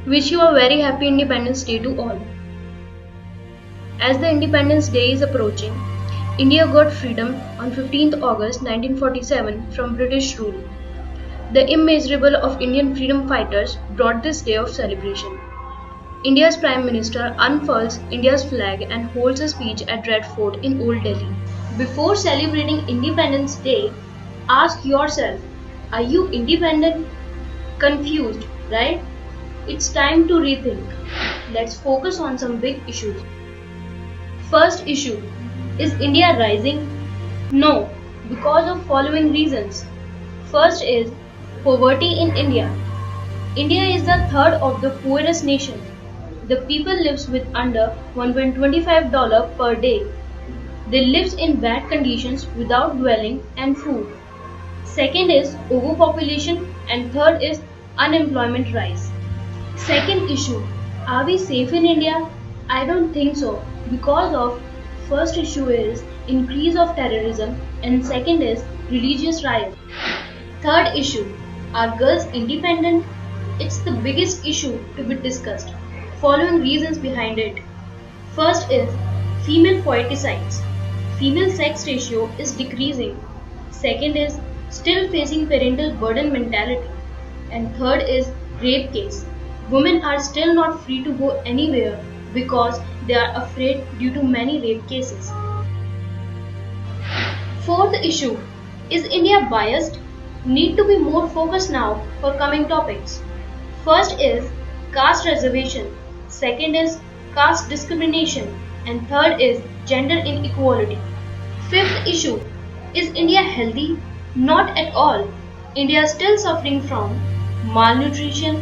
Wish you a very happy Independence Day to all. As the Independence Day is approaching, India got freedom on 15th August 1947 from British rule. The immeasurable of Indian freedom fighters brought this day of celebration. India's Prime Minister unfurls India's flag and holds a speech at Red Fort in Old Delhi. Before celebrating Independence Day, ask yourself, are you independent? Confused, right? It's time to rethink. Let's focus on some big issues. First issue, is India rising? No, because of following reasons. First is poverty in India. India is the third of the poorest nation. The people lives with under $1.25 per day. They lives in bad conditions without dwelling and food. Second is overpopulation and third is unemployment rise. Second issue, are we safe in India? I don't think so because of first issue is increase of terrorism and second is religious riot. Third issue, are girls independent? It's the biggest issue to be discussed. Following reasons behind it. First is female foeticides. Female sex ratio is decreasing. Second is still facing parental burden mentality. And third is rape case. Women are still not free to go anywhere because they are afraid due to many rape cases. Fourth issue, is India biased? Need to be more focused now for coming topics. First is caste reservation, second is caste discrimination, and third is gender inequality. Fifth issue, is India healthy? Not at all. India is still suffering from malnutrition,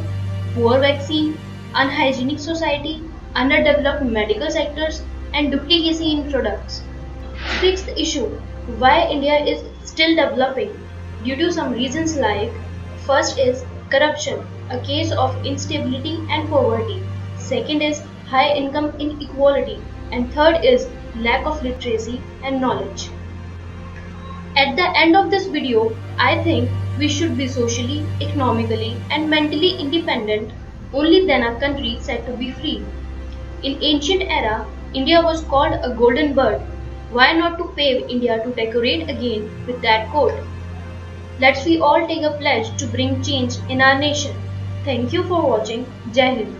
poor vaccine, unhygienic society, underdeveloped medical sectors, and duplicacy in products. Sixth issue, why India is still developing? Due to some reasons like, first is corruption, a case of instability and poverty. Second is high income inequality. And third is lack of literacy and knowledge. At the end of this video, I think we should be socially, economically and mentally independent. Only then our country said to be free. In ancient era, India was called a golden bird. Why not to pave India to decorate again with that coat? Let's we all take a pledge to bring change in our nation. Thank you for watching. Jai Hind.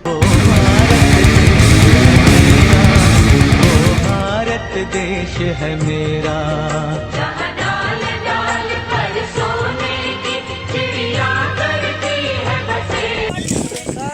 Bharat देश है मेरा, जहाँ डाल डाल पर सोने की चिड़िया करती है बसेरा।